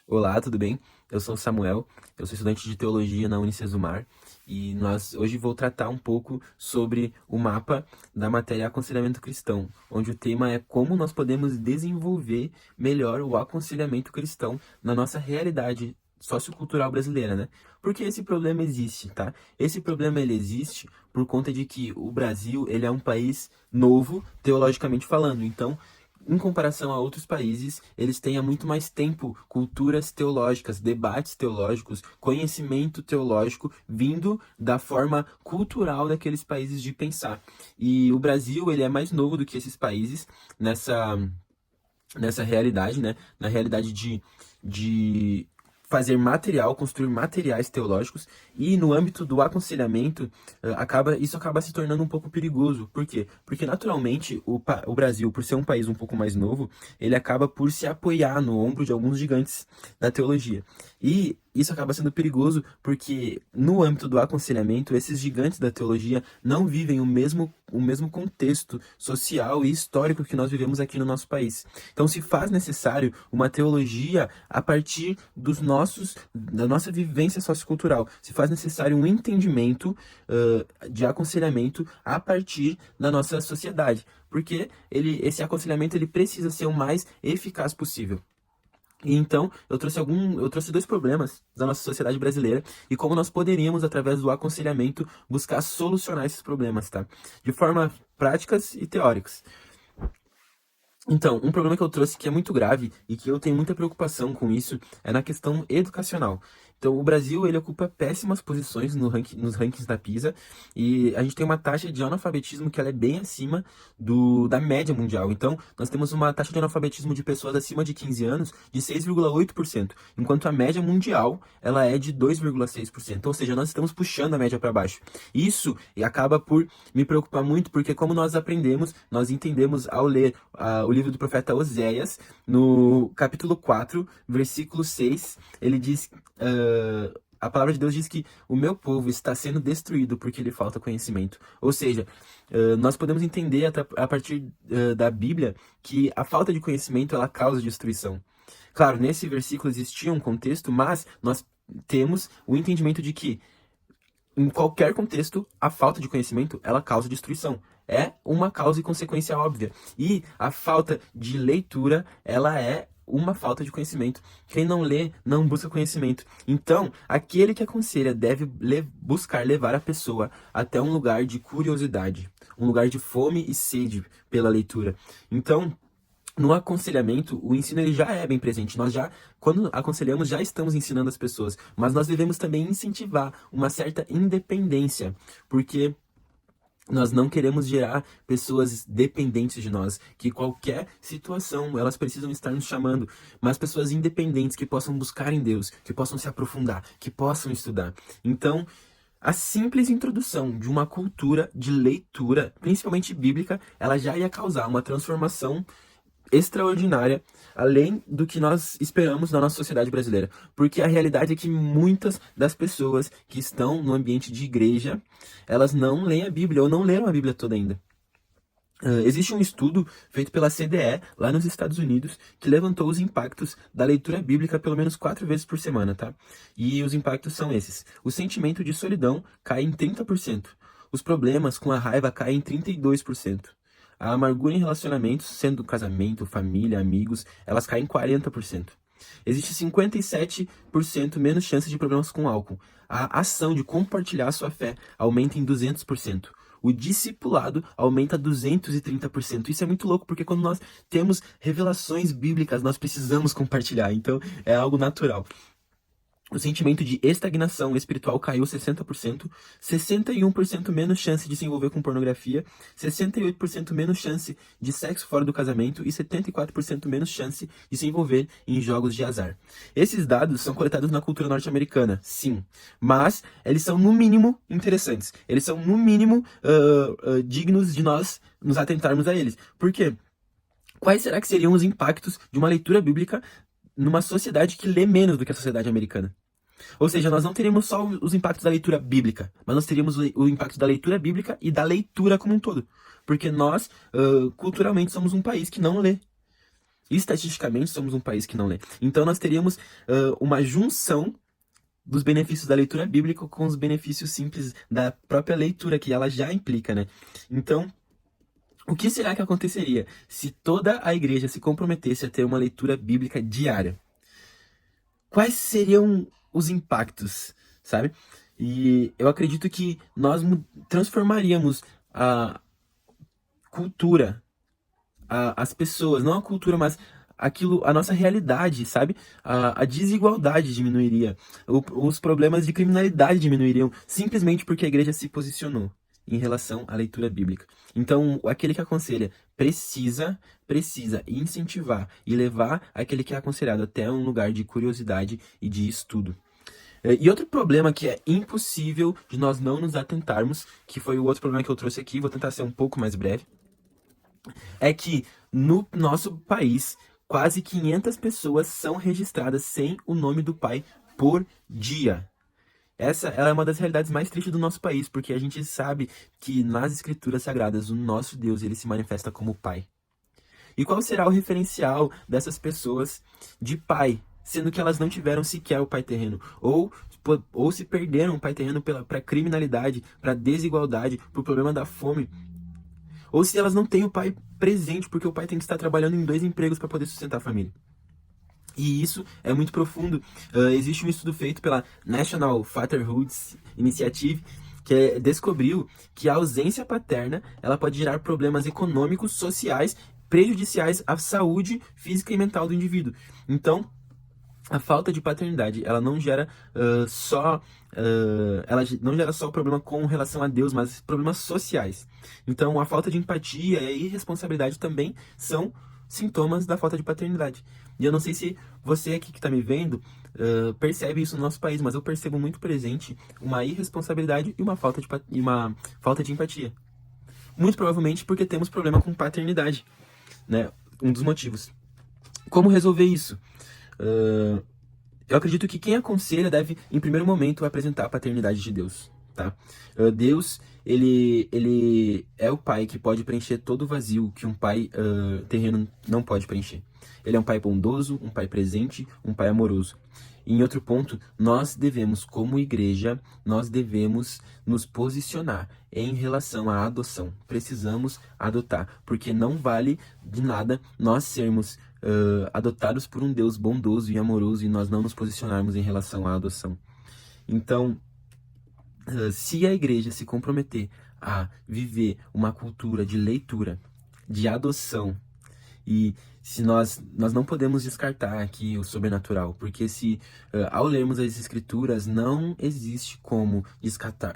Olá, tudo bem? Eu sou o Samuel, eu sou estudante de teologia na Unicesumar e nós hoje vou tratar um pouco sobre o mapa da matéria Aconselhamento Cristão, onde o tema é como nós podemos desenvolver melhor o aconselhamento cristão na nossa realidade sociocultural brasileira, né? Porque esse problema existe, tá? Esse problema ele existe por conta de que o Brasil, ele é um país novo, teologicamente falando. Então, em comparação a outros países, eles têm há muito mais tempo culturas teológicas, debates teológicos, conhecimento teológico vindo da forma cultural daqueles países de pensar. E o Brasil, ele é mais novo do que esses países nessa realidade, né? Na realidade de fazer material, construir materiais teológicos e no âmbito do aconselhamento, isso acaba se tornando um pouco perigoso. Por quê? Porque naturalmente o Brasil, por ser um país um pouco mais novo, ele acaba por se apoiar no ombro de alguns gigantes da teologia. E isso acaba sendo perigoso porque no âmbito do aconselhamento, esses gigantes da teologia não vivem o mesmo contexto social e histórico que nós vivemos aqui no nosso país. Então se faz necessário uma teologia a partir da nossa vivência sociocultural. Se faz necessário um entendimento de aconselhamento a partir da nossa sociedade. Porque esse aconselhamento ele precisa ser o mais eficaz possível. E então, eu trouxe dois problemas da nossa sociedade brasileira e como nós poderíamos, através do aconselhamento, buscar solucionar esses problemas, tá? De forma práticas e teóricas. Então, um problema que eu trouxe que é muito grave e que eu tenho muita preocupação com isso é na questão educacional. Então, o Brasil, ele ocupa péssimas posições nos rankings da PISA e a gente tem uma taxa de analfabetismo que ela é bem acima da média mundial. Então, nós temos uma taxa de analfabetismo de pessoas acima de 15 anos de 6,8%, enquanto a média mundial, ela é de 2,6%. Ou seja, nós estamos puxando a média para baixo. Isso acaba por me preocupar muito, porque como nós entendemos ao ler o livro do profeta Oséias, no capítulo 4, versículo 6, ele diz, a palavra de Deus diz que o meu povo está sendo destruído porque lhe falta conhecimento. Ou seja, nós podemos entender a partir da Bíblia que a falta de conhecimento ela causa destruição. Claro, nesse versículo existia um contexto, mas nós temos o entendimento de que em qualquer contexto, a falta de conhecimento, ela causa destruição. É uma causa e consequência óbvia. E a falta de leitura, ela é uma falta de conhecimento. Quem não lê, não busca conhecimento. Então, aquele que aconselha deve buscar levar a pessoa até um lugar de curiosidade, um lugar de fome e sede pela leitura. Então, no aconselhamento, o ensino ele já é bem presente. Quando aconselhamos, já estamos ensinando as pessoas, mas nós devemos também incentivar uma certa independência, porque nós não queremos gerar pessoas dependentes de nós, que qualquer situação elas precisam estar nos chamando, mas pessoas independentes que possam buscar em Deus, que possam se aprofundar, que possam estudar. Então, a simples introdução de uma cultura de leitura, principalmente bíblica, ela já ia causar uma transformação extraordinária, além do que nós esperamos na nossa sociedade brasileira. Porque a realidade é que muitas das pessoas que estão no ambiente de igreja, elas não leem a Bíblia ou não leram a Bíblia toda ainda. Existe um estudo feito pela CDE, lá nos Estados Unidos, que levantou os impactos da leitura bíblica pelo menos 4 vezes por semana, tá? E os impactos são esses. O sentimento de solidão cai em 30%. Os problemas com a raiva caem em 32%. A amargura em relacionamentos, sendo casamento, família, amigos, elas caem em 40%. Existe 57% menos chance de problemas com álcool. A ação de compartilhar sua fé aumenta em 200%. O discipulado aumenta 230%. Isso é muito louco, porque quando nós temos revelações bíblicas, nós precisamos compartilhar. Então, é algo natural. O sentimento de estagnação espiritual caiu 60%, 61% menos chance de se envolver com pornografia, 68% menos chance de sexo fora do casamento e 74% menos chance de se envolver em jogos de azar. Esses dados são coletados na cultura norte-americana, sim, mas eles são no mínimo interessantes. Eles são no mínimo dignos de nós nos atentarmos a eles. Por quê? Quais será que seriam os impactos de uma leitura bíblica numa sociedade que lê menos do que a sociedade americana? Ou seja, nós não teríamos só os impactos da leitura bíblica, mas nós teríamos o impacto da leitura bíblica e da leitura como um todo. Porque nós, culturalmente, somos um país que não lê. Estatisticamente, somos um país que não lê. Então, nós teríamos uma junção dos benefícios da leitura bíblica com os benefícios simples da própria leitura, que ela já implica, né? Então, o que será que aconteceria se toda a igreja se comprometesse a ter uma leitura bíblica diária? Quais seriam os impactos, sabe? E eu acredito que nós transformaríamos a cultura, as pessoas, não a cultura, mas aquilo, a nossa realidade, sabe? A desigualdade diminuiria, os problemas de criminalidade diminuiriam, simplesmente porque a igreja se posicionou em relação à leitura bíblica. Então, aquele que aconselha precisa incentivar e levar aquele que é aconselhado até um lugar de curiosidade e de estudo. E outro problema que é impossível de nós não nos atentarmos, que foi o outro problema que eu trouxe aqui, vou tentar ser um pouco mais breve, é que no nosso país, quase 500 pessoas são registradas sem o nome do pai por dia. Ela é uma das realidades mais tristes do nosso país, porque a gente sabe que nas escrituras sagradas o nosso Deus ele se manifesta como Pai. E qual será o referencial dessas pessoas de pai, sendo que elas não tiveram sequer o pai terreno, ou se perderam o pai terreno para criminalidade, para desigualdade, para o problema da fome, ou se elas não têm o pai presente, porque o pai tem que estar trabalhando em 2 empregos para poder sustentar a família. E isso é muito profundo. Existe um estudo feito pela National Fatherhood Initiative que descobriu que a ausência paterna ela pode gerar problemas econômicos, sociais, prejudiciais à saúde física e mental do indivíduo. Então, a falta de paternidade, ela não gera ela não gera só problema com relação a Deus, mas problemas sociais. Então, a falta de empatia e a irresponsabilidade também são sintomas da falta de paternidade. E eu não sei se você aqui que está me vendo percebe isso no nosso país, mas eu percebo muito presente uma irresponsabilidade e uma falta de empatia. Muito provavelmente porque temos problema com paternidade, né? Um dos motivos. Como resolver isso? Eu acredito que quem aconselha deve, em primeiro momento, apresentar a paternidade de Deus, tá? Deus, ele é o pai que pode preencher todo o vazio que um pai terreno não pode preencher. Ele é um pai bondoso, um pai presente, um pai amoroso. E em outro ponto, nós devemos, como igreja, nós devemos nos posicionar em relação à adoção. Precisamos adotar, porque não vale de nada nós sermos adotados por um Deus bondoso e amoroso e nós não nos posicionarmos em relação à adoção. Então, se a igreja se comprometer a viver uma cultura de leitura, de adoção, e se nós não podemos descartar aqui o sobrenatural, porque se ao lermos as escrituras não existe como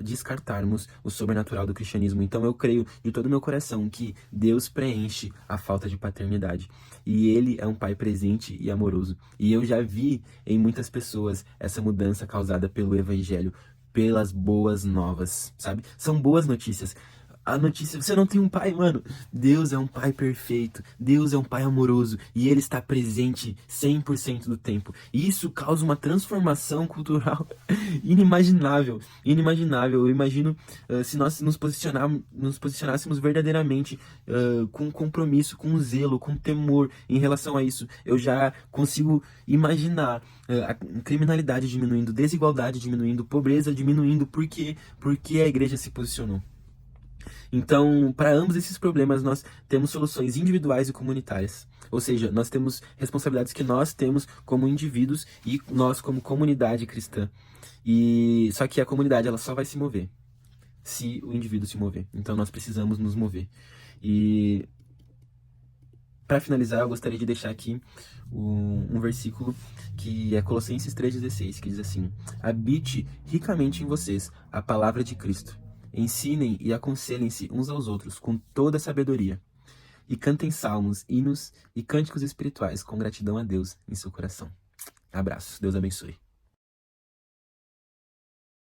descartarmos o sobrenatural do cristianismo. Então eu creio de todo o meu coração que Deus preenche a falta de paternidade. E Ele é um pai presente e amoroso. E eu já vi em muitas pessoas essa mudança causada pelo evangelho, pelas boas novas, sabe? São boas notícias. A notícia, você não tem um pai, mano. Deus é um pai perfeito. Deus é um pai amoroso. E ele está presente 100% do tempo. E isso causa uma transformação cultural inimaginável. Inimaginável. Eu imagino se nós nos posicionássemos verdadeiramente com compromisso, com zelo, com temor em relação a isso. Eu já consigo imaginar a criminalidade diminuindo, desigualdade diminuindo, pobreza diminuindo. Por quê? Porque a igreja se posicionou. Então, para ambos esses problemas, nós temos soluções individuais e comunitárias. Ou seja, nós temos responsabilidades que nós temos como indivíduos e nós como comunidade cristã. E só que a comunidade ela só vai se mover se o indivíduo se mover. Então, nós precisamos nos mover. E para finalizar, eu gostaria de deixar aqui um versículo que é Colossenses 3,16, que diz assim: habite ricamente em vocês a palavra de Cristo. Ensinem e aconselhem-se uns aos outros com toda a sabedoria. E cantem salmos, hinos e cânticos espirituais com gratidão a Deus em seu coração. Abraços. Deus abençoe.